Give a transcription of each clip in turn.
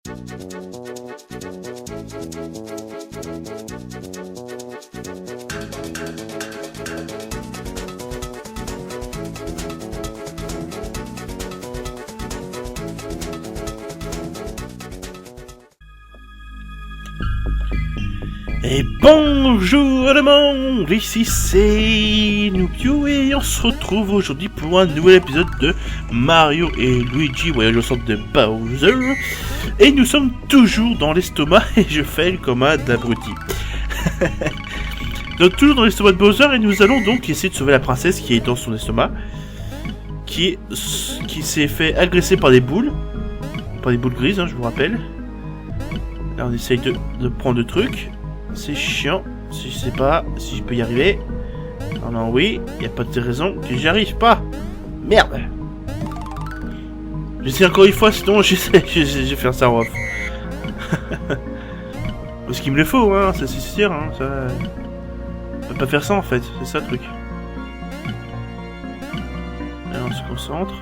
Et bonjour le monde, ici c'est Nubio et on se retrouve aujourd'hui pour un nouvel épisode de Mario et Luigi Voyage au centre de Bowser. Et nous sommes toujours dans l'estomac et je fail comme un abruti. Donc toujours dans l'estomac de Bowser et nous allons donc essayer de sauver la princesse qui est dans son estomac. Qui s'est fait agresser par des boules. Par des boules grises, hein, je vous rappelle. Là on essaye de prendre le truc. C'est chiant, si je sais pas si je peux y arriver. Non, non, oui, y a pas de raison que j'y arrive pas. Merde. J'essaie encore une fois, sinon j'ai fait un ça off. Parce qu'il me le faut, hein, ça c'est sûr, hein, ça... On peut pas faire ça en fait, c'est ça le truc. Alors on se concentre.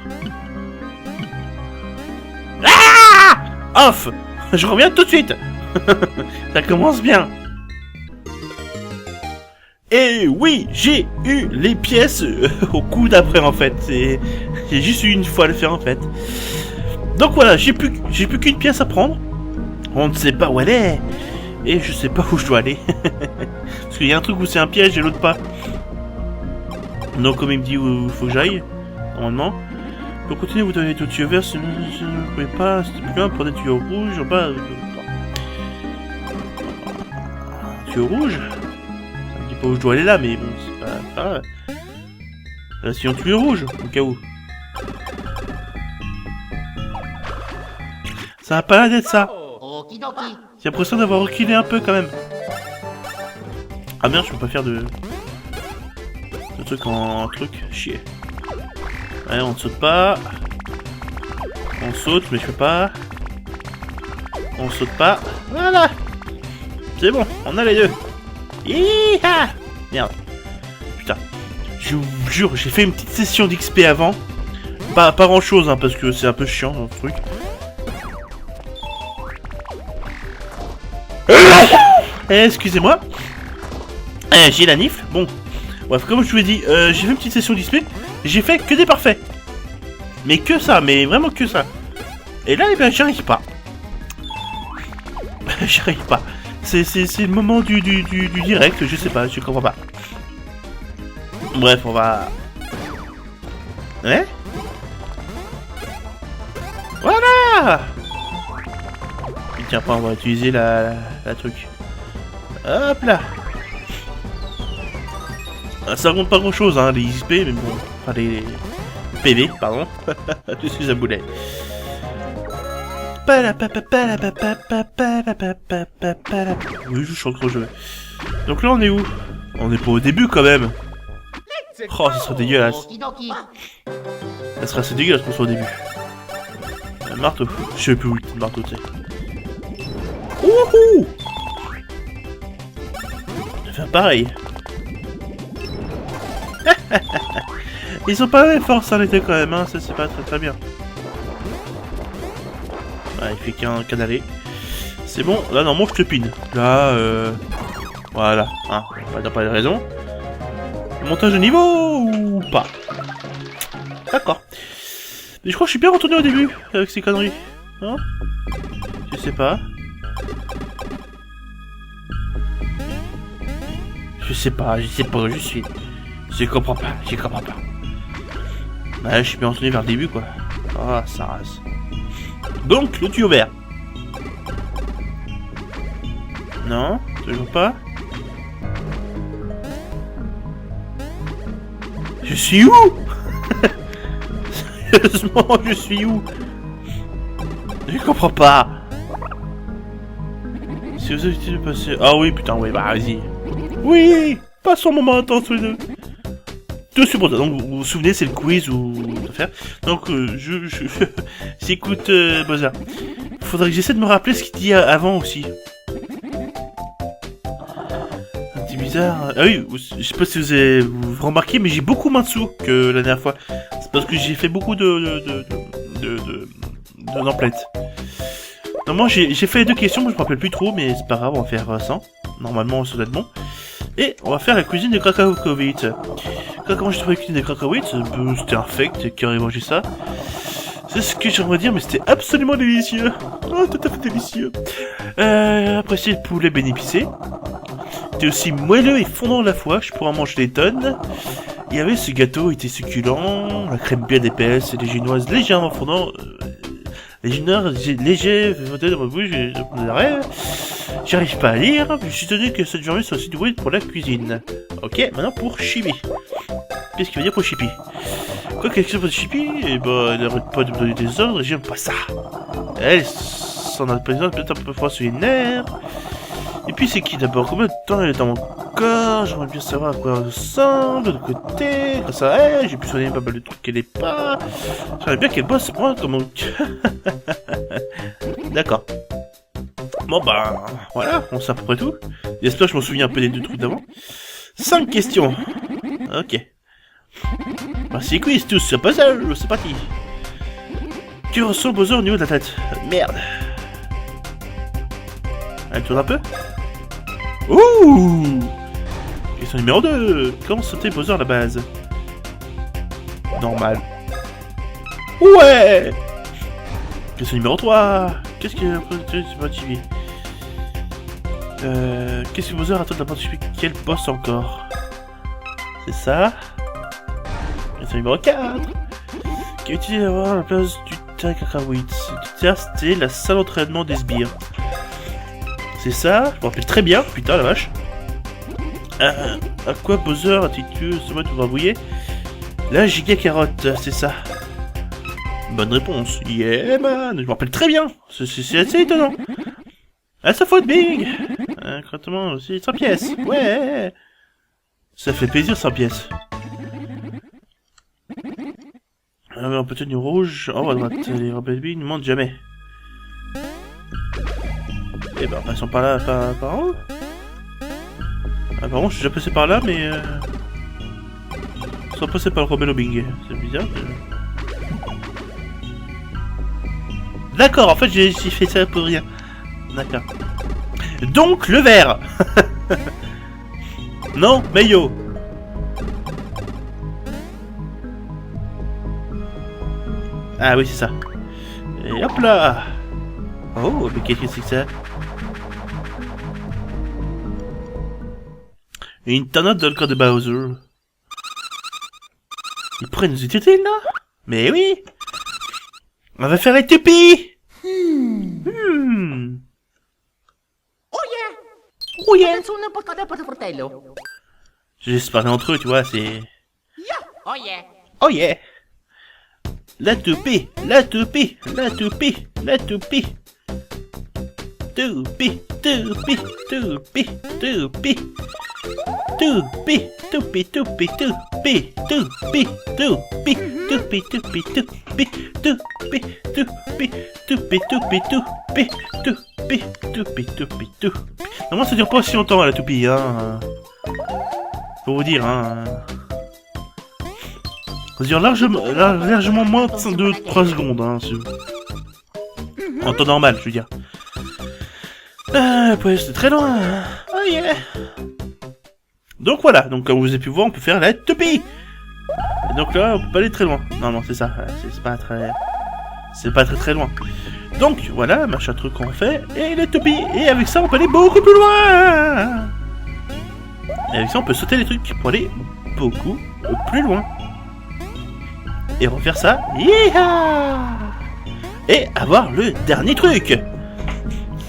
Ah off. Je reviens tout de suite. Ça commence bien. Et oui, j'ai eu les pièces au coup d'après en fait. J'ai juste eu une fois à le faire en fait. Donc voilà, j'ai plus qu'une pièce à prendre. On ne sait pas où elle est. Et je sais pas où je dois aller. Parce qu'il y a un truc où c'est un piège et l'autre pas. Donc comme il me dit où il faut que j'aille, normalement. Pour continuer, vous devez être au tuyau vert. Si vous ne pouvez pas, c'était plus loin, prenez le tuyau rouge. En bas. Tuyau rouge. Où je dois aller là, mais bon, c'est pas grave. Là, si on tue le rouge, au cas où. Ça a pas l'air d'être ça. J'ai l'impression d'avoir reculé un peu quand même. Ah merde, je peux pas faire de truc en truc. Chier. Ouais, on ne saute pas. On saute, mais je peux pas. On saute pas. Voilà. C'est bon, on a les deux. Yeeha! Merde. Putain. Je vous jure, j'ai fait une petite session d'XP avant. Pas grand chose, hein, parce que c'est un peu chiant, ce truc. Excusez-moi. J'ai la nifle. Bon. Bref, comme je vous l'ai dit, j'ai fait une petite session d'XP. J'ai fait que des parfaits. Mais que ça, mais vraiment que ça. Et là, eh ben, j'y arrive pas. J'y arrive pas. C'est le moment du direct, je sais pas, je comprends pas. Bref, on va... Ouais. Voilà. Et tiens, pas, on va utiliser la truc. Hop là. Ça compte pas grand chose, hein, les XP, mais bon... Enfin, les PV, pardon. Je suis un boulet. Oui, je chante trop jeu. Donc là, on est où? On est pas au début quand même. Oh, ça serait dégueulasse. Ça serait assez dégueulasse qu'on soit au début. Un marteau. Je sais plus où le marteau, tu sais. Wouhou! Je vais faire pareil. Ils sont pas même forts, ça l'était quand même, hein. Ça, c'est pas très bien. Ah, il fait qu'un aller. C'est bon, là normalement je te pine. Là, voilà, hein, pas de raison. Montage de niveau ou pas? D'accord. Mais je crois que je suis bien retourné au début avec ces conneries. Hein? Je sais pas. Je sais pas, je suis... Je comprends pas. Bah, je suis bien retourné vers le début quoi. Ah, ça rase. Donc, le tuyau vert. Non, toujours pas. Je suis où? Sérieusement, je suis où? Je comprends pas. Si vous évitez de passer... Ah oui, putain, oui, bah vas-y. Oui, passons un moment intense tous les deux. Tout c'est pour ça. Donc vous vous souvenez, c'est le quiz où on va faire. Donc j'écoute Bowser. Faudrait que j'essaie de me rappeler ce qu'il dit avant aussi. Un petit bizarre. Ah oui, je sais pas si vous avez remarqué, mais j'ai beaucoup moins de sous que la dernière fois. C'est parce que j'ai fait beaucoup de d'emplettes. Normalement, j'ai fait les deux questions, je me rappelle plus trop, mais c'est pas grave, on va faire 100. Normalement, ça doit être bon. Et on va faire la cuisine de Krakowitz. Comment j'ai trouvé la cuisine de Krakowitz? C'était infect, qui aurait mangé ça. C'est ce que j'aimerais dire, mais c'était absolument délicieux. Oh, tout à fait délicieux. Après, c'est le poulet bénépicé. C'était aussi moelleux et fondant à la fois, je pourrais en manger des tonnes. Il y avait ce gâteau, il était succulent, la crème bien épaisse et les génoises légèrement fondant. Les génoises légers, dans ma bouche, j'arrive pas à lire, je suis tenu que cette journée soit aussi douée pour la cuisine. Ok, maintenant pour Chibi. Qu'est-ce qu'il veut dire pour Chibi? Quoi quelque chose pour Chibi? Eh ben, elle n'arrête pas de me donner des ordres et j'aime pas ça. Elle s'en a peut-être un peu froid sur les nerfs. Et puis c'est qui d'abord? Combien de temps elle est dans mon corps? J'aimerais bien savoir à quoi elle ressemble, de l'autre côté, grâce à elle, j'ai pu soigner pas mal de trucs qu'elle est pas. J'aimerais bien qu'elle bosse moi comme mon... D'accord. Bon bah, voilà, on sait à peu près tout. J'espère que je m'en souviens un peu des deux trucs d'avant. 5 questions. Ok. Merci quiz tous, c'est pas ça, c'est parti. Tu ressens Bowser au niveau de la tête. Merde. Elle tourne un peu. Ouh! Question numéro 2. Comment sauter Bowser à la base? Normal. Ouais! Question numéro 3. Qu'est-ce que... qu'est-ce que Bowser attend de la partie? Quel boss encore? C'est ça. Question numéro 4. Qui a utilisé d'avoir la place du terrain Krakowitz? Du terrain, c'était la salle d'entraînement des sbires. C'est ça, je me rappelle très bien, putain la vache. À quoi Bowser a-t-il ce mot de vous embrouiller? La giga carotte, c'est ça. Bonne réponse. Yeah man, je me rappelle très bien. C'est assez étonnant. Ah, sa faute, Big. Concrètement aussi, 100 pièces. Ouais. Ça fait plaisir, 100 pièces. Un peu de rouge. En haut à droite, les rebelles Big ne mentent jamais. Eh ben, passons par là, par en haut. Ah, par contre, je suis déjà passé par là, mais sans passer par le Rebelle Bing. C'est bizarre. D'accord, en fait, j'ai fait ça pour rien. D'accord. Donc, le vert. Non, Mayo. Ah oui, c'est ça. Et hop là. Oh, mais qu'est-ce que c'est que ça? Une tornade dans le corps de Bowser. Ils prennent nous utiliser là? Mais oui! On va faire les toupies! Oh yeah! J'espère entre eux, tu vois, c'est... Oh yeah! Oh yeah! La toupie! La toupie! La toupie! La toupie! Toupie! Toupie! Toupie! Toupie! Toupie! Toupie! Toupie! Toupie! Toupie! Toupie! Toupie! Toupie! Toupie! Toupie! Toupie! Toupie! Toupie! Toupie! Toupie! Normalement ça dure pas si longtemps la toupie, hein. Faut vous dire, hein. Ça dure largement moins de 3 secondes, hein. En temps normal, je veux dire. Ouais, c'est très loin. Oh yeah. Donc voilà, donc comme vous avez pu voir, on peut faire la toupie. Et donc là, on peut pas aller très loin. Non, c'est ça. C'est pas très loin. Donc voilà, machin truc qu'on fait, et la toupie. Et avec ça, on peut aller beaucoup plus loin. Et avec ça, on peut sauter les trucs pour aller beaucoup plus loin. Et refaire ça. Yeeha. Et avoir le dernier truc.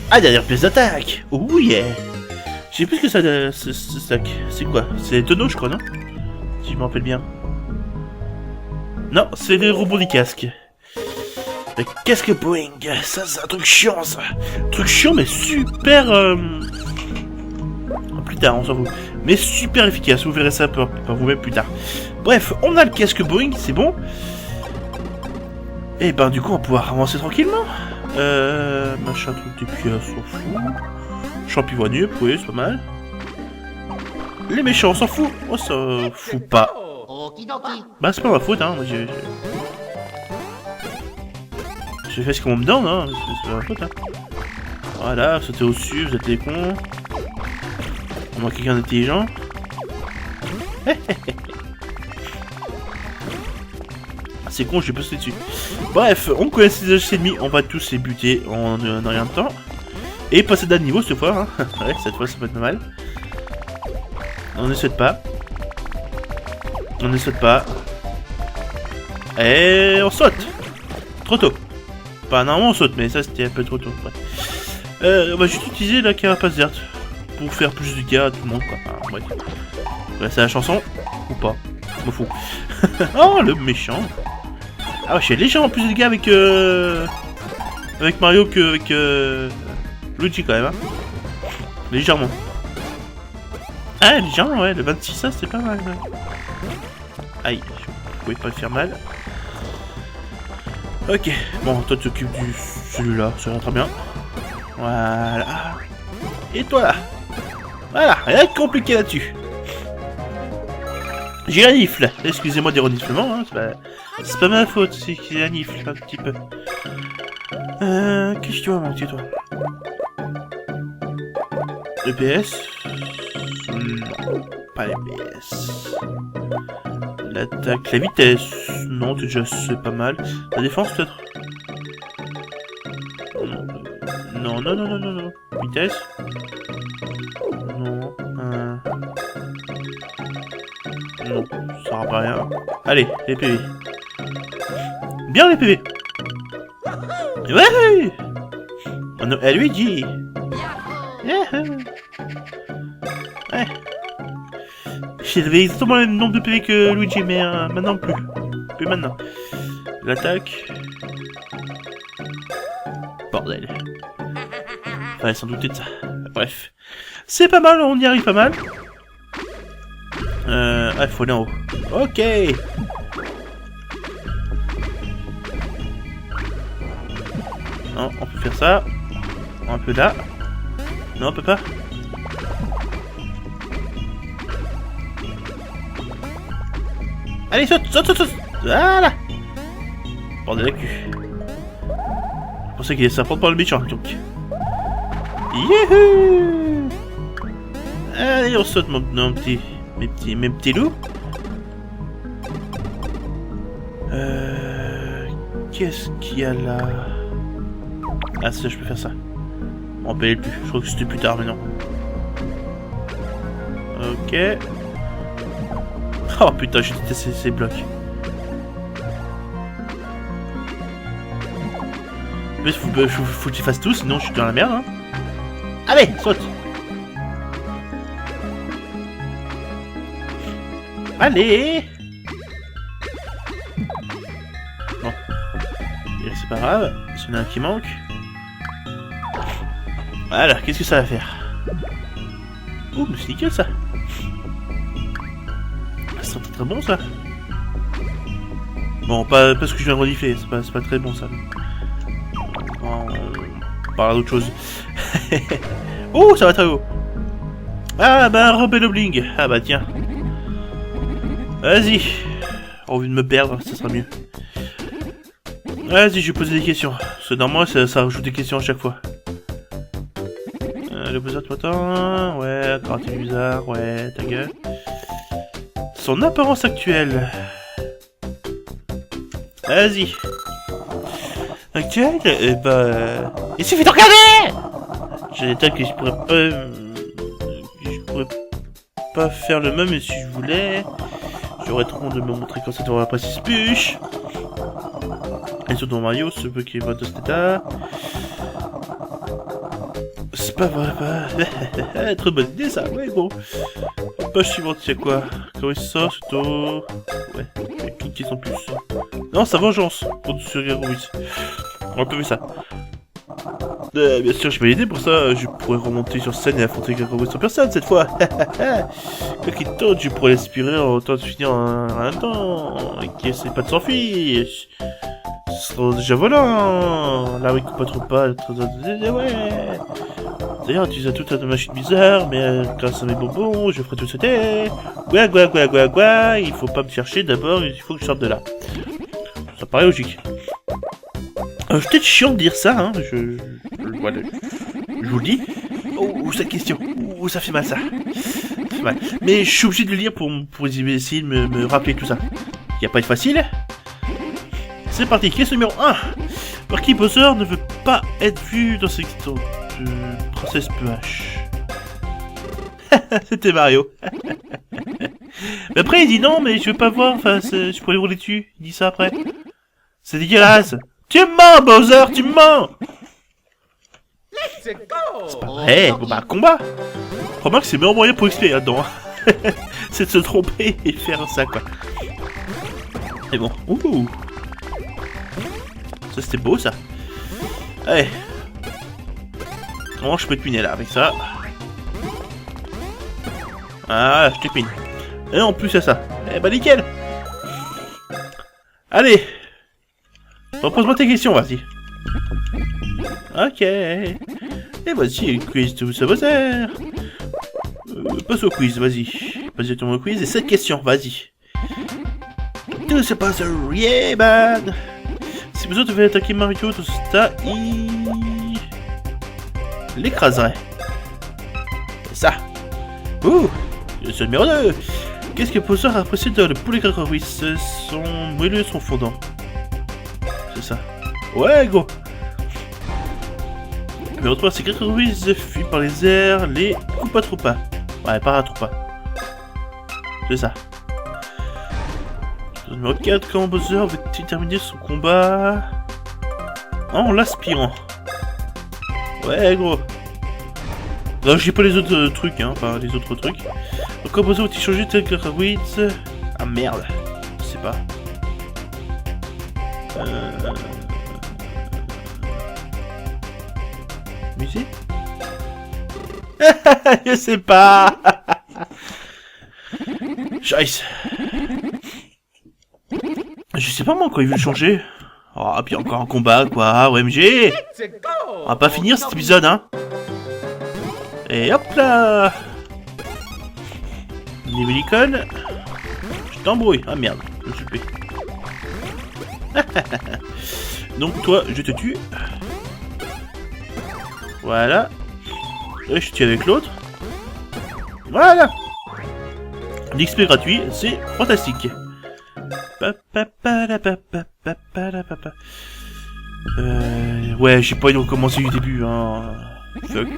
Ah, dernière pièce d'attaque. Oh yeah. Je sais plus ce que ça... C'est quoi? C'est les tonneaux, je crois, non? Si je me rappelle bien. Non, c'est les robots du casque. Le casque Boeing. Ça, c'est un truc chiant, ça. Un truc chiant, mais super... Plus tard, on s'en fout. Mais super efficace. Vous verrez ça par vous-même plus tard. Bref, on a le casque Boeing, c'est bon. Et ben, du coup, on va pouvoir avancer tranquillement. Machin truc des pièces, on s'en fout. Champivoinure, oui, c'est pas mal. Les méchants, on s'en fout. On s'en fout pas. Bah, c'est pas ma faute, hein. J'ai fait ce qu'on me donne, hein. C'est pas ma faute, hein. Voilà, sautez au-dessus, vous êtes des cons. Moi, quelqu'un d'intelligent. C'est con, j'ai passé dessus. Bref, on connaît ces ennemis, on va tous les buter en rien de temps. Et passer d'un niveau cette fois, hein. Ouais, cette fois ça peut être pas mal. On ne saute pas. On ne saute pas. Et on saute. Trop tôt. Pas normalement on saute, mais ça c'était un peu trop tôt. Ouais. On va juste utiliser la carapace verte pour faire plus de dégâts à tout le monde, quoi. Ah, bref. Ouais, c'est la chanson ou pas? Je m'en fous. Oh le méchant. Ah ouais, je fais légèrement plus de dégâts avec Mario qu'avec Luigi quand même. Hein. Légèrement. Ah légèrement ouais, le 26 ça c'était pas mal. Ouais. Aïe, je pouvais pas le faire mal. Ok, bon toi tu t'occupes du celui-là, ça va très bien. Voilà. Et toi là. Voilà, rien de compliqué là-dessus. J'ai la nifle, excusez-moi des reniflements, hein, c'est pas ma faute, c'est qu'il y a la nifle un petit peu. Qu'est-ce que tu vas monter toi? EPS? Non, pas l'EPS. L'attaque, la vitesse, non déjà c'est pas mal. La défense peut-être? Non, non, non, non, non, non. Vitesse? Non, non, ça sert à rien. Allez, les PV. Bien les PV. Ouais. Oh non, Luigi. Yeah. Ouais. J'avais exactement le même nombre de PV que Luigi, mais maintenant plus. Plus maintenant. L'attaque. Bordel. Fallait sans douter de ça. Bref. C'est pas mal, on y arrive pas mal. Ah, il faut aller en haut. Ok. Non, on peut faire ça. Un peu là. Non, on peut pas. Allez, saute, saute, saute, saute. Voilà. Bordel la cul. Je pensais qu'il allait s'apprendre par le méchant, donc. Youhou. Allez, on saute, mes petits loups. Qu'est-ce qu'il y a là? Ah, ça, je peux faire ça. On paye plus. Je crois que c'était plus tard, mais non. Ok. Oh putain, j'ai détesté ces blocs. Mais faut que tu fasses tout, sinon je suis dans la merde. Hein. Allez, saute. Allez. Bon. C'est pas grave, il y en a un qui manque. Voilà, qu'est-ce que ça va faire? Ouh, mais c'est nickel ça. Ça sent très bon ça. Bon, pas ce que je viens de renifler, c'est pas très bon ça. On parle d'autre chose. Oh, ça va très haut. Ah bah, Rebel Bling. Ah bah tiens. Vas-y. Au lieu de me perdre, ça sera mieux. Vas-y, je vais poser des questions. Parce que normalement, ça rajoute des questions à chaque fois. Le bizarre de ouais, karaté bizarre, ouais, ta gueule. Son apparence actuelle. Vas-y. Actuelle, et bah... Il suffit de regarder. J'ai des tas que je pourrais pas faire le même, mais si je voulais... J'aurais trop honte de me montrer quand ça t'aurait pas 6 bûches. Et surtout dans Mario, ce peu qui est pas de cet état. C'est pas vrai, pas... Très bonne idée ça, ouais bon. Page suivante, c'est quoi? Comment ça, surtout... Ouais, cliquez sans plus. Non, sa vengeance pour sur Garou8. On peut faire ça. Bien sûr, je vais l'aider pour ça. Je pourrais remonter sur scène et affronter Garou8 en personne cette fois. Quoi qu'il tourne, je pourrais l'aspirer en temps de finir un temps. Et qui essaie pas de s'enfuir. Ce sera déjà volant. Là, oui, pas trop pas. Ouais. D'ailleurs, tu as toute ta machine bizarre, mais grâce à mes bonbons, je ferai tout sauter. Gua, il faut pas me chercher d'abord, il faut que je sorte de là. Ça paraît logique. C'est peut-être chiant de dire ça, hein, je vois Je vous le dis. Oh, cette question. Oh, ça fait mal, ça. Ça fait mal. Mais je suis obligé de le lire pour essayer de me rappeler tout ça. Il n'y a pas de facile. C'est parti. Question numéro 1. Par qui Bowser ne veut pas être vu dans cette histoire de Princesse Peach? C'était Mario. Mais après, il dit non, mais je veux pas voir. Enfin, je pourrais rouler dessus. Il dit ça après. C'est dégueulasse. Tu mens, Bowser, tu mens. C'est pas vrai. Bon bah, combat. Remarque, c'est le meilleur moyen pour expliquer là-dedans. C'est de se tromper et faire ça, quoi. Mais bon. Ouh. Ça, c'était beau, ça. Allez. Comment je peux te piner, là, avec ça? Ah, je te pine. Et en plus, c'est ça. Eh bah, nickel. Allez. Repose-moi tes questions, vas-y. Ok. Et vas-y, quiz de Bowser. Passe au quiz, vas-y. Passe directement au quiz. Et 7 questions, vas-y. Tout se passe, yeah, man. Si Bowser devait attaquer Mario dans ce stade, il l'écraserait. C'est ça. Ouh. Le numéro 2. Qu'est-ce que Bowser apprécie dans le poulet cacahuète? Son moelleux et son fondant. C'est ça. Ouais, go. Numéro 3, c'est cacahuètes fuient par les airs, les Koopa-Troopas. Ouais, Paratroopas. C'est ça. Numéro 4, quand Bowser veut-il terminer son combat en l'aspirant? Ouais, gros. Non, j'ai pas les autres trucs, hein, enfin les autres trucs. Donc, quand Bowser veut-il changer tel cacahuète? Ah merde, je sais pas. Musée? Je sais pas. Scheiße. Je sais pas moi quand il veut le changer. Oh, puis encore un combat quoi, OMG. On va pas finir cet épisode, hein. Et hop là. Niveau l'icône. Je t'embrouille. Ah merde, je me suis payé. Donc toi, je te tue. Voilà. Et je tue avec l'autre. Voilà. L'XP gratuit, c'est fantastique. Ouais, j'ai pas recommencé du début, hein. Fuck.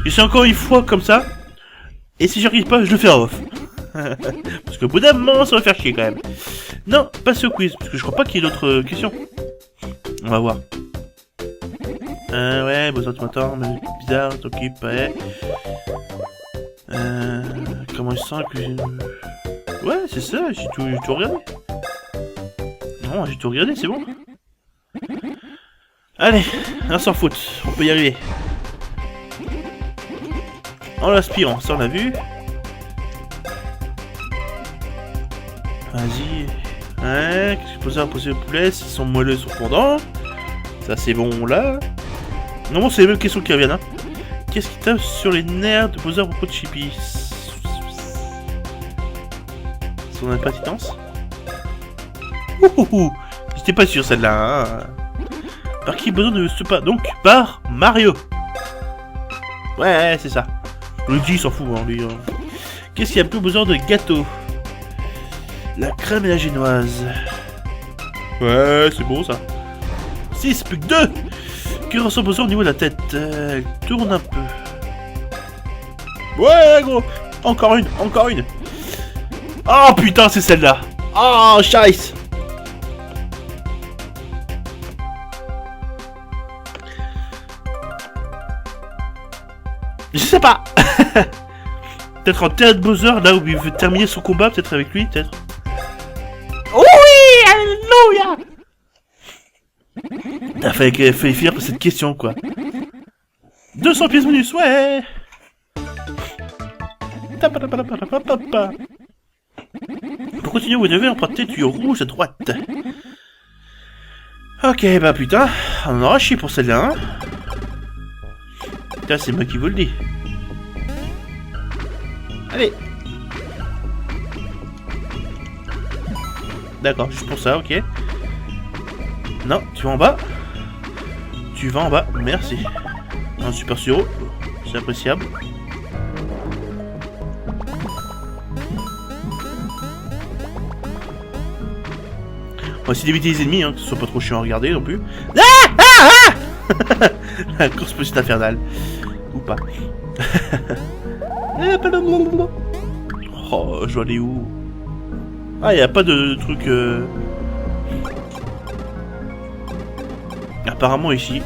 J'essaie encore une fois comme ça. Et si j'arrive pas, je le fais en off. Parce qu'au bout d'un moment, ça va faire chier quand même. Non, passe au quiz, parce que je crois pas qu'il y ait d'autres questions. On va voir. Ouais, bon, ça tu m'attends, mais bizarre, t'occupe, ouais. Comment je sens que j'ai... Ouais, c'est ça, j'ai tout regardé. Non, j'ai tout regardé, c'est bon. Allez, on s'en fout, on peut y arriver. En l'aspirant, ça on l'a vu. Vas-y. Ouais, qu'est-ce que je peux faire pour poser le poulet? S'ils sont moelleux, sont fondants. Ça c'est bon là. Non, bon, c'est les mêmes questions qui reviennent, hein. Qu'est-ce qui tape sur les nerfs de Bowser à propos de Chippy? Son impatence. Ouhouhou. J'étais pas sûr celle-là, hein. Par qui Bowser ne se pas? Donc, par Mario. Ouais, c'est ça. Luigi s'en fout, hein, lui. Hein. Qu'est-ce qu'il y a plus besoin de gâteau? La crème et la génoise. Ouais, c'est bon ça. 6, plus que 2. Que ressent Bowser au niveau de la tête? Elle tourne un peu. Ouais, gros. Encore une, encore une. Oh putain, c'est celle-là. Oh, scheiße. Je sais pas. Peut-être en tête de Bowser, là où il veut terminer son combat, peut-être avec lui, peut-être. Oui, alléluia. Il fallait finir par cette question, quoi. 200 pièces bonus, ouais. Pour continuer, vous devez emprunter le tuyau rouge à droite. Ok, bah putain, on en aura chier pour celle-là, hein. Putain, c'est moi qui vous le dis. Allez. D'accord, juste pour ça, ok. Non, tu vas en bas. Tu vas en bas, merci. Un super sirop, c'est appréciable. On va essayer d'éviter les ennemis, hein, que ce soit pas trop chiant à regarder non plus. La course petite infernale. Ou pas. Oh, je dois aller où? Ah, y a pas de truc... Apparemment ici.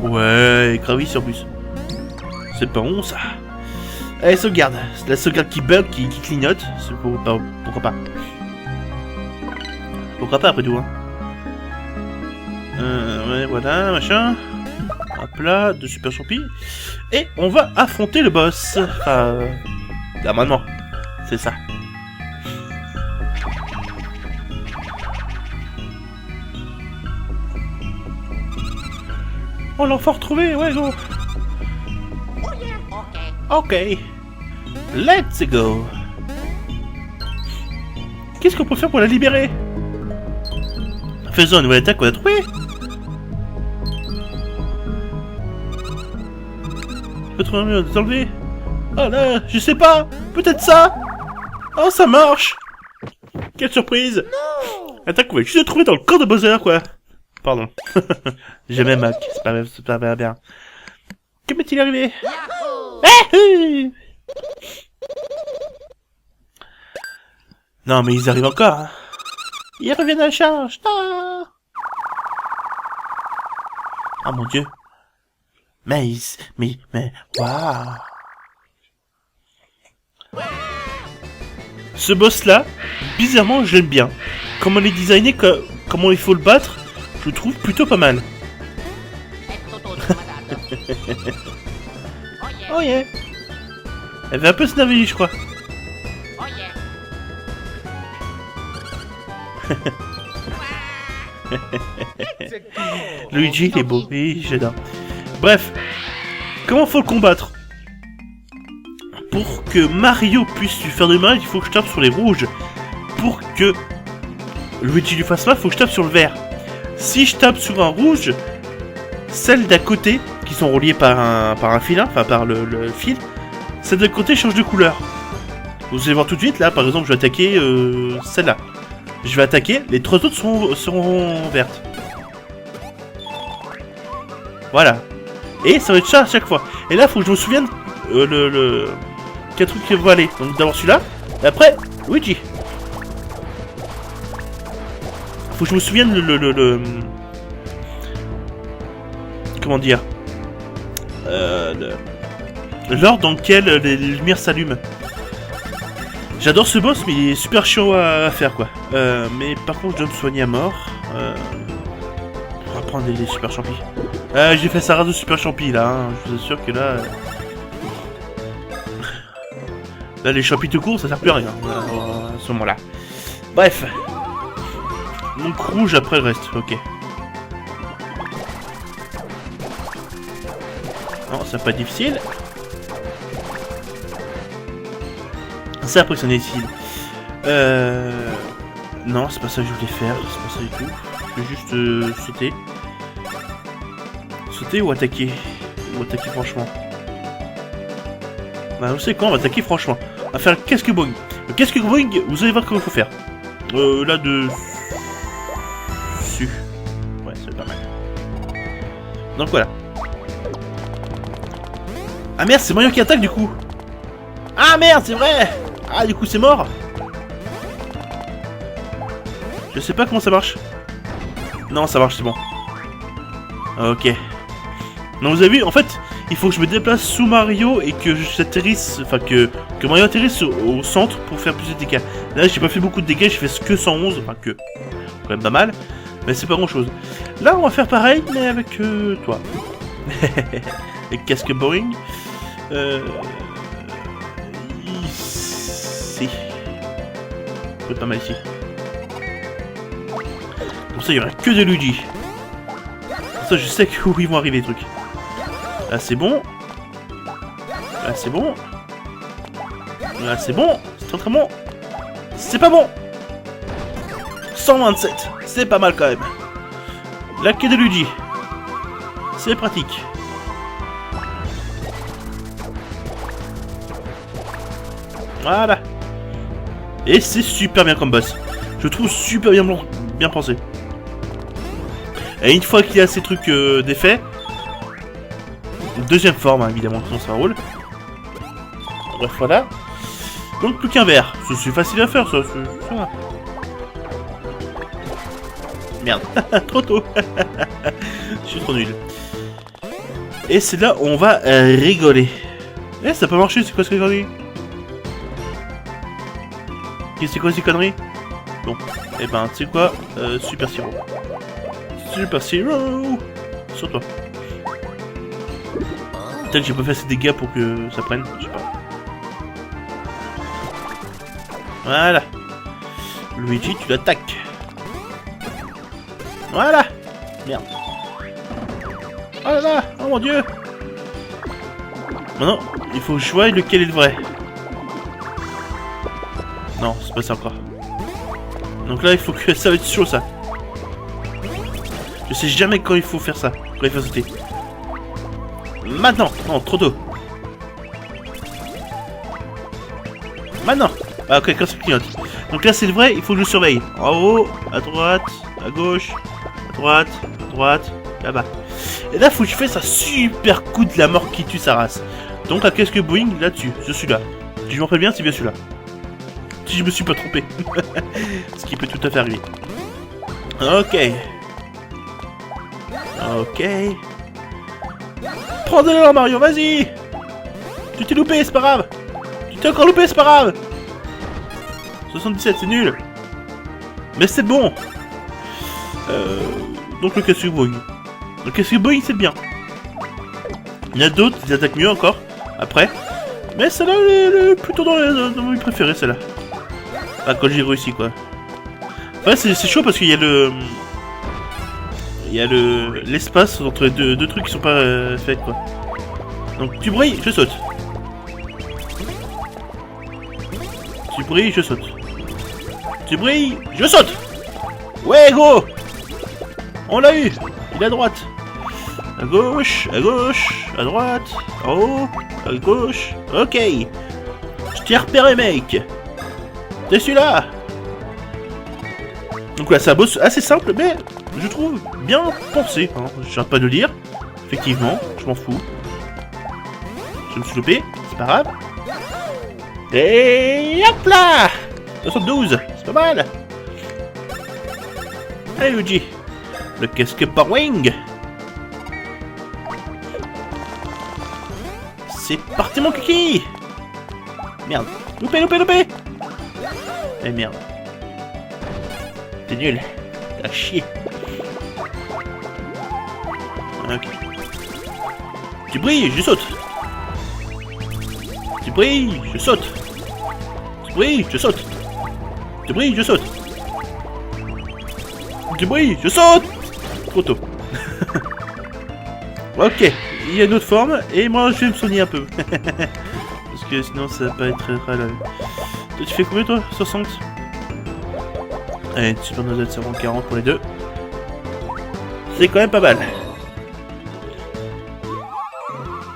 Ouais, gravis en plus. C'est pas bon ça. Allez, sauvegarde. C'est la sauvegarde qui bug, qui clignote. Pourquoi pas? Pourquoi pas après tout, hein. Ouais, voilà, machin. Hop là, de super champis. Et on va affronter le boss. Enfin... là maintenant. C'est ça. Oh, l'enfant retrouvé, ouais, go. Ok. Let's go. Qu'est-ce qu'on peut faire pour la libérer? Faisons une nouvelle attaque qu'on a trouvée. Je peux trouver un mieux de t'enlever. Oh là, je sais pas. Peut-être ça. Oh, ça marche. Quelle surprise. Attaque qu'on va juste trouver dans le corps de Bowser, quoi. Pardon. J'ai même Mac, c'est pas bien. Que m'est-il arrivé? Non, mais ils arrivent encore, hein. Ils reviennent à la charge. Non. Oh mon dieu. Mais, waouh. Ce boss-là, bizarrement, je l'aime bien. Comment il est designé, comment il faut le battre, je le trouve plutôt pas mal. Oh yeah. Elle va un peu se naver, je crois. Luigi, il est beau. Oui, j'adore. Bref. Comment faut le combattre? Pour que Mario puisse lui faire du mal, il faut que je tape sur les rouges. Pour que Luigi lui fasse mal, il faut que je tape sur le vert. Si je tape sur un rouge, celles d'à côté, qui sont reliées par un fil, enfin par le fil, celles de côté changent de couleur. Vous allez voir tout de suite, là, par exemple, je vais attaquer celle-là. Je vais attaquer, les trois autres seront vertes. Voilà. Et ça va être ça à chaque fois. Et là, faut que je me souvienne quel truc va aller. Donc d'abord celui-là, et après, Luigi. Faut que je me souvienne comment dire, l'ordre dans lequel les lumières s'allument. J'adore ce boss, mais il est super chiant à faire, quoi. Mais par contre, je dois me soigner à mort. On va prendre des super champis. J'ai fait sa race de super champis, là. Hein. Je vous assure que là... Là, les champis tout court, ça sert plus à rien. À ce moment-là. Bref. Donc rouge, après le reste. Ok. Non, ça va pas être difficile. C'est impressionnant ici. Non, c'est pas ça que je voulais faire. C'est pas ça du tout. Je vais juste sauter. Sauter ou attaquer? Ou attaquer franchement. Bah, vous savez quoi, on va attaquer franchement. On va faire le casque boing. Le casque boing, vous allez voir comment il faut faire. Là de... Ouais, c'est pas mal. Donc voilà. Ah merde, c'est Mario qui attaque du coup. Ah merde, c'est vrai. Ah, du coup, c'est mort. Je sais pas comment ça marche. Non, ça marche, c'est bon. Ok. Non, vous avez vu, en fait, il faut que je me déplace sous Mario et que j'atterrisse, enfin que Mario atterrisse au centre pour faire plus de dégâts. Là, j'ai pas fait beaucoup de dégâts, j'ai fait que 111, enfin que... quand même pas mal, mais c'est pas grand chose. Là, on va faire pareil, mais avec toi. Avec casque boring. Ici. Ça peut être pas mal ici. Comme ça, il y aura que de Luigi. Comme ça, je sais où ils vont arriver les trucs. Là, c'est bon. Là, c'est bon. Là, c'est bon. C'est très très bon. C'est pas bon. 127. C'est pas mal quand même. La queue de Luigi. C'est pratique. Voilà. Et c'est super bien comme boss. Je trouve super bien pensé. Et une fois qu'il y a ces trucs d'effet, deuxième forme hein, évidemment, sinon ça roule. Bref voilà. Donc plus qu'un verre. C'est facile à faire ça. Ça. Merde, trop tôt. Je suis trop nul. Et c'est là où on va rigoler. Eh, ça peut marcher, c'est quoi ces conneries? C'est quoi ces conneries? Bon, et ben, tu sais quoi? Super Siro. Super Siro sur toi. Peut-être que j'ai pas fait assez de dégâts pour que ça prenne, je sais pas. Voilà. Luigi, tu l'attaques. Voilà. Merde. Oh là là, oh mon dieu. Maintenant, il faut que je voie lequel est le vrai. Non, c'est pas ça encore. Donc là, il faut que ça va être chaud ça. Je sais jamais quand il faut faire ça, quand il faut sauter. Maintenant, non, trop tôt. Maintenant. Ah ok, quand ça clignote. Donc là, c'est le vrai, il faut que je le surveille. En haut, à droite, à gauche, à droite, là-bas. Et là, faut que je fasse un super coup de la mort qui tue sa race. Donc, à qu'est-ce que Boing là-dessus? Je suis là. Si je m'en rappelle bien, c'est bien celui-là. Si je me suis pas trompé. Ce qui peut tout à fait arriver. Ok. Ok. Prends-le, Mario, vas-y. Tu t'es loupé, c'est pas grave. Tu t'es encore loupé, c'est pas grave. 77, c'est nul. Mais c'est bon. Donc le Castle Boing. Le Castle Boing, c'est bien. Il y en a d'autres qui attaquent mieux encore. Après. Mais celle-là, elle est plutôt dans mes préférés, celle-là. Ah, quand j'ai réussi, quoi. Ouais, c'est chaud parce qu'il y a le... Il y a l'espace entre deux trucs qui sont pas faits, quoi. Donc, tu brilles, je saute. Tu brilles, je saute. Tu brilles, je saute. Ouais, go. On l'a eu. Il est à droite. À gauche, à droite, en haut, à gauche. Ok. Je t'ai repéré, mec. T'es celui-là. Donc là, c'est un boss assez simple, mais je trouve bien pensé. Hein. J'arrête pas de le dire. Effectivement, je m'en fous. Je me suis loupé, c'est pas grave. Et hop là 72, c'est pas mal. Allez Luigi, le casque par wing. C'est parti mon kiki. Merde, loupé. Eh merde. T'es nul. T'as chier. Ok. Tu brilles, je saute. Tu brilles, je saute. Tu brilles, je saute. Tu brilles, je saute. Tu brilles, je saute. Trop tôt. Ok, il y a une autre forme et moi je vais me soigner un peu. Parce que sinon ça va pas être ralent. Toi tu fais combien toi? 60. Allez, Super Nintendo c'est 40 pour les deux. C'est quand même pas mal.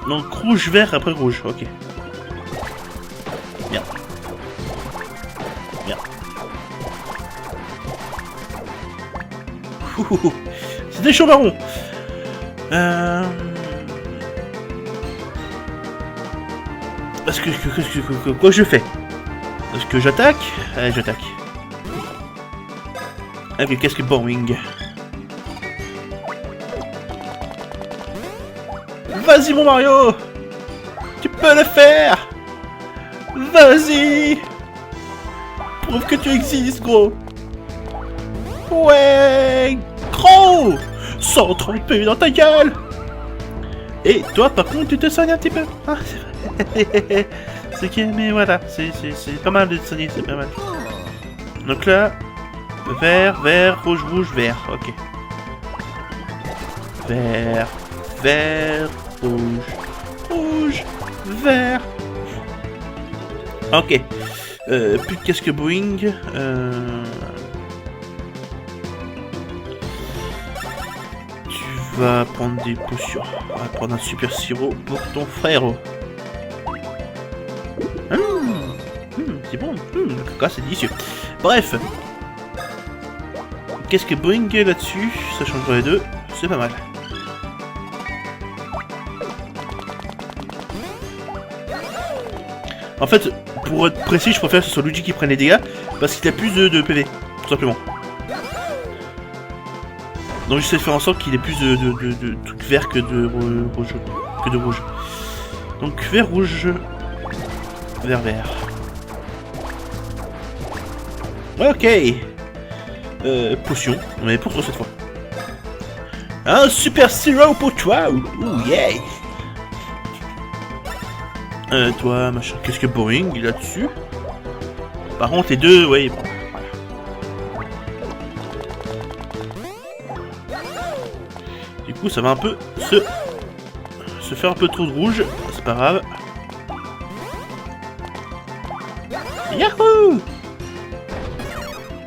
Donc rouge, vert, après rouge, ok. Merde. C'est des chauds-marrons. Quoi je fais? Est-ce que j'attaque? Allez, j'attaque. Avec le casque Boing. Vas-y mon Mario! Tu peux le faire! Vas-y! Prouve que tu existes, gros! Ouais! Gros! Sans tromper dans ta gueule! Et toi, par contre, tu te soignes un petit peu. Ah, c'est que, mais voilà, c'est pas mal de te soigner, c'est pas mal. Donc là, vert, rouge, vert, ok. Vert, rouge, vert. Ok. Plus de casque Boing. Tu vas prendre des potions. On va prendre un super sirop pour ton frère. c'est bon. Le coca, c'est délicieux. Bref. Qu'est-ce que Boing là-dessus? Ça change les deux. C'est pas mal. En fait, pour être précis, je préfère que ce soit Luigi qui prenne les dégâts, parce qu'il a plus de PV, tout simplement. Donc j'essaie de faire en sorte qu'il ait plus de trucs verts que de rouge. Donc vert, rouge, vert. Ok. Potion, mais pour toi cette fois. Un super sirop pour toi. Ouh, yeah. Toi, machin, qu'est-ce que Boing il a dessus? Par contre, les deux, ouais, bon, voilà. Du coup, ça va un peu se faire un peu trop de rouge, c'est pas grave. Yahoo!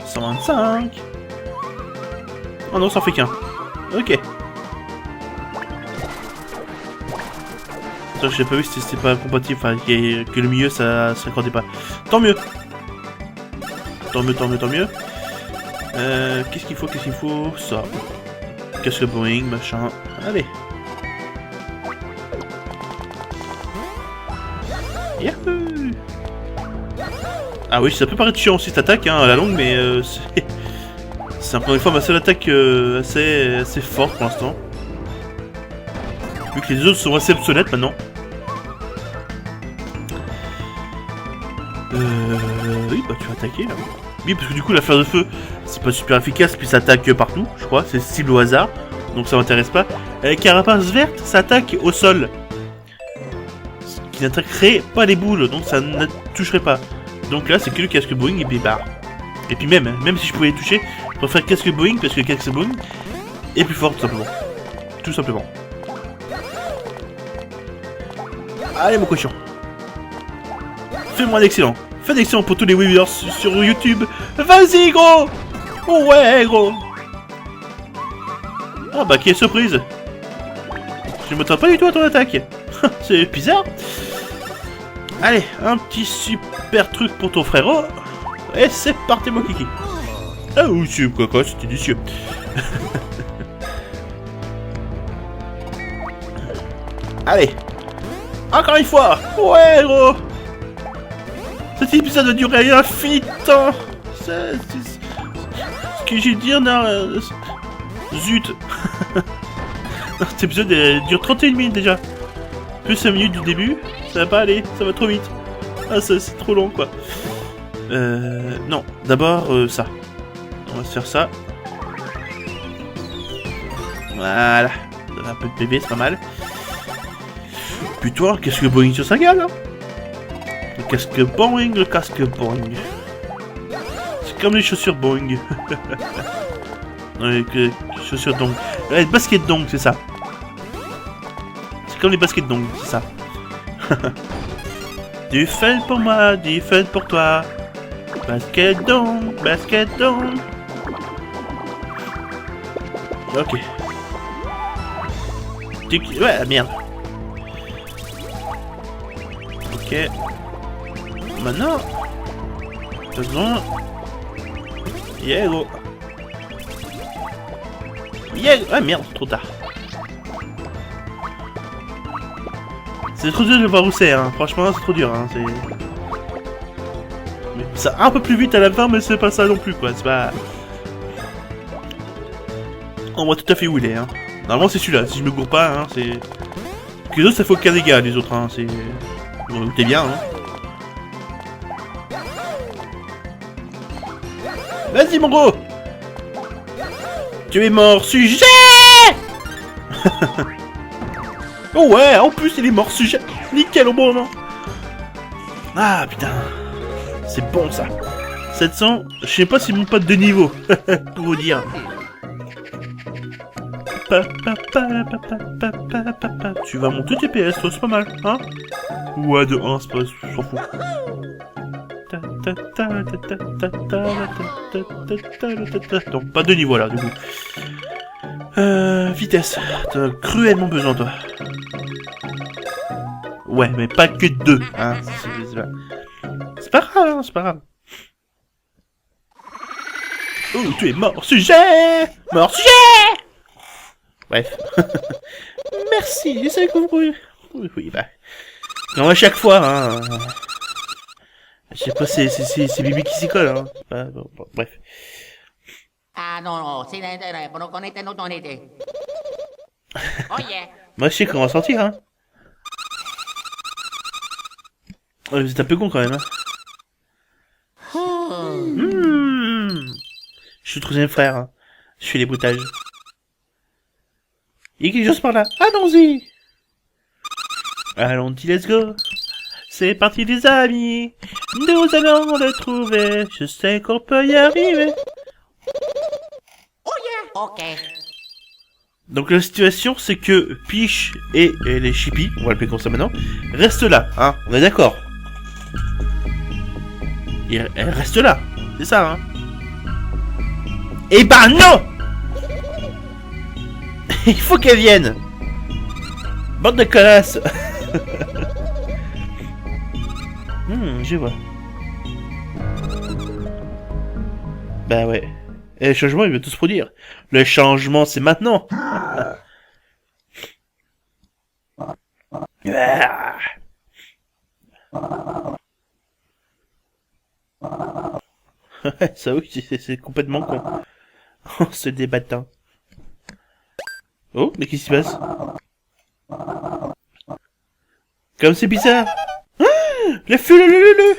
125. Oh non, ça en fait qu'un. Ok. J'ai pas vu si c'était pas compatible, enfin que le milieu ça s'accordait pas. Tant mieux. Tant mieux. Qu'est-ce qu'il faut? Ça. Casque Boing, machin. Allez. Yahoo! Ah oui, ça peut paraître chiant aussi cette attaque hein, à la longue, mais c'est encore une fois ma seule attaque assez forte pour l'instant. Vu que les autres sont assez obsolètes maintenant. Oui, bah tu vas attaquer là. Oui, parce que du coup la fleur de feu, c'est pas super efficace, puis ça attaque partout, je crois, c'est cible au hasard, donc ça m'intéresse pas. Carapace verte, ça attaque au sol. Ce qui n'attaquerait pas les boules, donc ça ne toucherait pas. Donc là, c'est que le casque Boing et puis bah. Et puis même si je pouvais les toucher, je préfère casque Boing parce que le casque Boing est plus fort tout simplement. Tout simplement. Allez mon cochon. Fais-moi un excellent. Fais un excellent pour tous les viewers sur YouTube. Vas-y gros. Oh ouais gros. Ah bah quelle surprise. Je m'attends pas du tout à ton attaque. C'est bizarre. Allez, un petit super truc pour ton frérot. Et c'est parti mon kiki. Ah oui, c'est quoi, c'est délicieux. Allez. Encore une fois. Ouais gros. Cet épisode va durer un infini de temps. Ce que j'ai dit, non. Zut. Cet épisode dure 31 minutes déjà. Plus 5 minutes du début. Ça va pas aller, ça va trop vite. Ah, c'est trop long quoi. Non, d'abord ça. On va se faire ça. Voilà. Un peu de PV, c'est pas mal. Puis toi, qu'est-ce que Boing sur sa gueule hein? Le casque Boing, C'est comme les chaussures Boing. Ouais, chaussures Dong. Les baskets Dong, c'est ça. C'est comme les baskets Dong, c'est ça. Du fun pour moi, du fun pour toi. Basket Dong. Ok. Ouais, merde. Ok. Maintenant. Faisons. Yeah, gros. Yeah. Ah merde, trop tard. C'est trop dur de voir où c'est, hein. Franchement, c'est trop dur, hein. C'est. Mais ça un peu plus vite à la fin, mais c'est pas ça non plus, quoi. C'est pas. On voit tout à fait où il est, hein. Normalement, c'est celui-là. Si je me gourre pas, hein, c'est. Les autres, ça fait aucun dégât, les autres, hein. C'est. Vous vous doutez bien, hein. Vas-y, mon gros. Tu es mort, sujet. Oh ouais, en plus il est mort sujet. Nickel au bon moment. Ah putain. C'est bon ça. 700, je sais pas si mon pote de niveau. Pour vous dire. Tu vas monter tes PS, toi, c'est pas mal, hein? Ouais, de 1, c'est pas... je s'en fous. Donc, pas de niveau là, du coup. Vitesse. T'as cruellement besoin, toi. Ouais, mais pas que 2, hein. C'est pas grave, hein, c'est pas grave. Oh, tu es mort sujet. Mort sujet. Bref. Merci, c'est que vous... Oui, bah... Non, à chaque fois, hein... Je sais pas, c'est Bibi qui s'y colle, hein. Bon, bref. Ah non, c'est... Oh yeah. Moi, je sais qu'on va sortir, hein. Ouais, vous êtes un peu con, quand même, hein. Je suis le troisième frère, hein. Je fais les bruitages. Il y a quelque chose par là. Allons-y. Allons-y, let's go. C'est parti, les amis. Nous allons le trouver. Je sais qu'on peut y arriver. Oh yeah. Ok. Donc la situation, c'est que Peach et les Chippies, on va l'appeler comme ça maintenant, restent là, hein. On est d'accord. Elle reste là. C'est ça, hein. Eh ben non. Il faut qu'elle vienne. Bande de connasses. Je vois. Bah ouais. Et le changement, il va tout se produire. Le changement, c'est maintenant. Ça oui, c'est complètement con. Ce débattant. Oh, mais qu'est-ce qui se passe? Comme c'est bizarre. Le fulululu.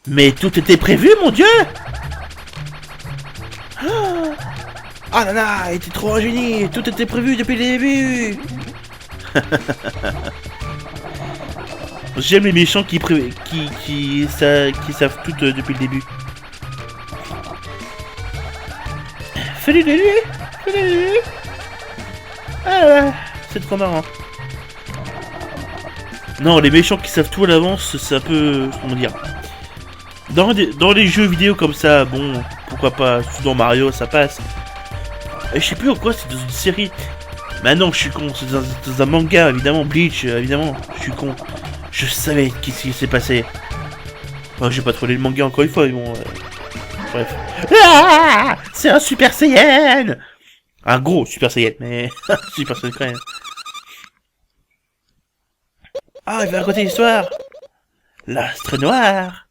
Mais tout était prévu, mon dieu. Ah là là, il était trop un génie. Tout était prévu depuis le début. J'aime les méchants qui savent tout depuis le début. Fulululu. Fulululu. Ah, c'est trop marrant. Non, les méchants qui savent tout à l'avance, c'est un peu... Comment dire... Dans les jeux vidéo comme ça, bon, pourquoi pas, surtout dans Mario, ça passe. Et je sais plus en quoi, c'est dans une série. Mais non, je suis con, c'est dans un manga, évidemment, Bleach, évidemment, je suis con. Je savais qu'est-ce qui s'est passé. Oh, j'ai pas trouvé le manga encore une fois, mais bon... Bref. Ah, c'est un Super Saiyan. Un gros Super Saiyan, mais... Super Saiyan quand même. Ah, il va raconter l'histoire. L'astre noir.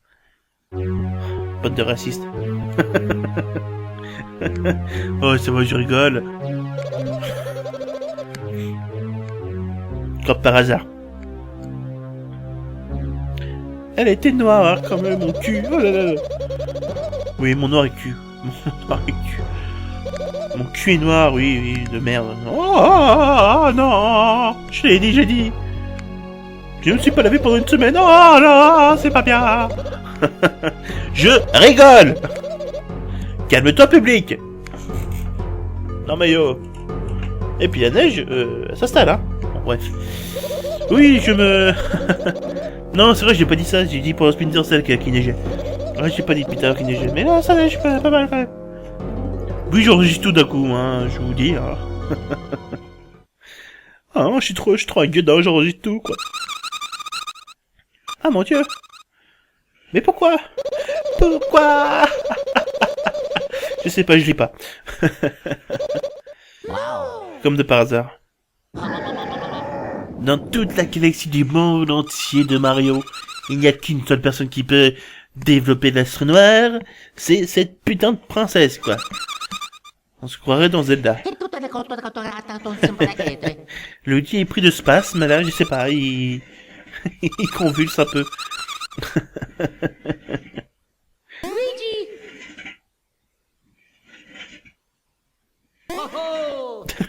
Pote de raciste. Oh, c'est moi, je rigole. Comme par hasard. Elle était noire comme mon cul. Oh là là. Oui, mon noir et cul. Mon noir et cul. Mon cul est noir, oui, de merde. Oh non. Je l'ai dit, j'ai dit. Je ne me suis pas lavé pendant une semaine. Oh non, c'est pas bien. Je rigole. Calme-toi, public. Non mais yo. Et puis la neige, elle s'installe, hein. Bon, bref. Oui, je me... Non, c'est vrai, j'ai pas dit ça. J'ai dit pour Splinter Cell qui neigeait. Ouais, j'ai pas dit Peter qui neigeait. Mais là, ça neige pas mal quand même. Oui, j'enregistre tout d'un coup, hein, je vous dis. Hein. Ah, je suis trop un gueudin, j'enregistre tout, quoi. Ah mon dieu. Mais pourquoi? Pourquoi? Je sais pas, je lis pas. Comme de par hasard. Dans toute la galaxie du monde entier de Mario, il n'y a qu'une seule personne qui peut développer l'astre noir, c'est cette putain de princesse, quoi. On se croirait dans Zelda. L'outil est pris de spasme, là, je sais pas, il convulse un peu. Luigi.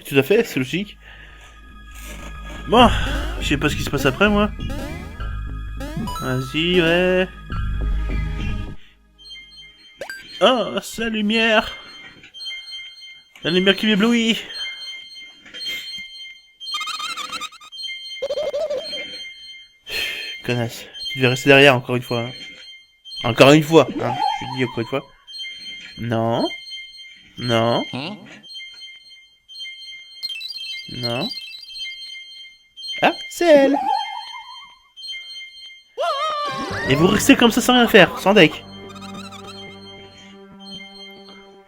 Tout à fait, c'est logique. Bon, je sais pas ce qui se passe après, moi. Vas-y, ouais. Oh, c'est la lumière. La lumière qui m'éblouit. Connasse. Tu devais rester derrière, encore une fois. Hein. Encore une fois, hein. Je te dis encore une fois. Non. Non. Non. Ah, c'est elle. Et vous restez comme ça sans rien faire, sans deck.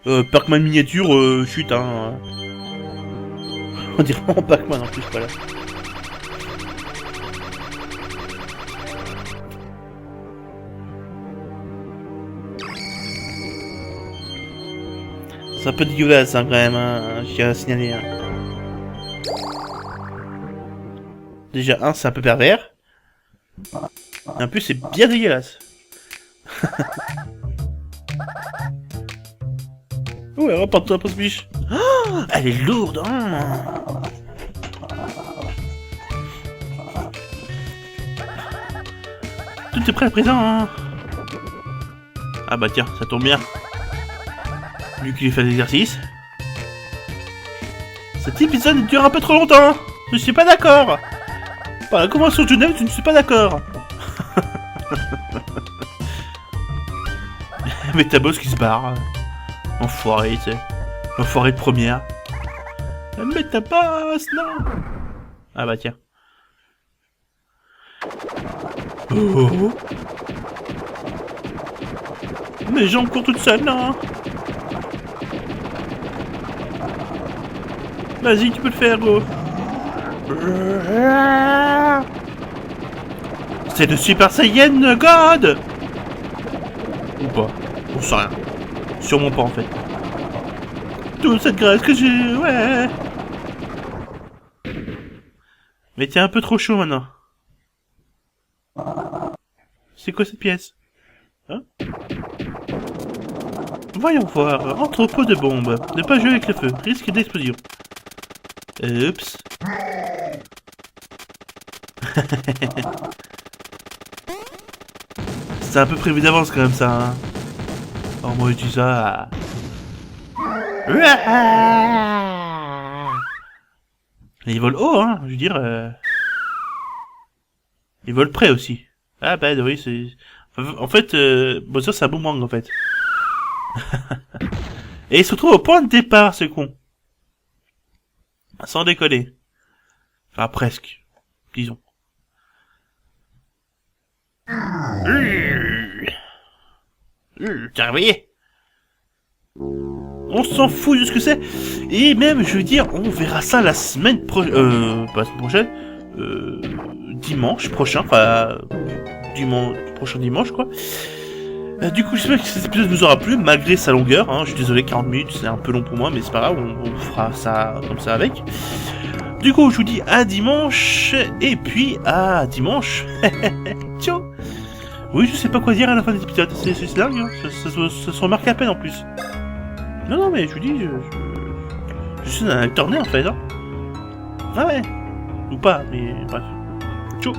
Pac-Man miniature, chute, hein. On dirait vraiment Pac-Man en plus, voilà. C'est un peu dégueulasse, hein, quand même, hein, je tiens à signaler. Hein. Déjà, c'est un peu pervers. Et en plus, c'est bien dégueulasse. Ouais, reparte-toi, pose biche. Oh, elle est lourde, hein. Tout est prêt à présent, hein. Ah bah tiens, ça tombe bien. Vu qu'il fait l'exercice. Cet épisode dure un peu trop longtemps. Je suis pas d'accord. Par la convention de Genève, je ne suis pas d'accord. Mais ta boss qui se barre. Enfoiré, tu sais. Enfoiré de première. Mais ta boss, non. Ah bah tiens. Oh. Mes jambes courent toutes seules, non. Vas-y, tu peux le faire, gros. C'est le Super Saiyan God. Ou pas. On sait rien. Sûrement pas, en fait. Toute cette graisse que j'ai... Ouais. Mais t'es un peu trop chaud, maintenant. C'est quoi cette pièce? Hein? Voyons voir. Entrepôt de bombes. Ne pas jouer avec le feu. Risque d'explosion. Oups. C'est un peu prévu d'avance quand même ça. Hein. Oh moi je dis ça. Et ils volent haut hein, je veux dire. Ils volent près aussi. Ah bah oui c'est. En fait, bon ça c'est un boomerang en fait. Et il se retrouve au point de départ ce con. Sans décoller. Enfin, presque. Disons. T'as réveillé? On s'en fout de ce que c'est. Et même, je veux dire, on verra ça la semaine prochaine. Pas la semaine prochaine. Dimanche prochain. Enfin, prochain dimanche, quoi. Du coup, j'espère que cet épisode vous aura plu, malgré sa longueur. Hein. Je suis désolé, 40 minutes, c'est un peu long pour moi, mais c'est pas grave, on fera ça comme ça avec. Du coup, je vous dis à dimanche, et puis à dimanche. Ciao. Oui, je sais pas quoi dire à la fin de l'épisode, c'est dingue, hein. Ça se remarque à peine en plus. Non, mais je vous dis, je suis un acteur né en fait, hein. Ah ouais. Ou pas, mais bref. Ciao.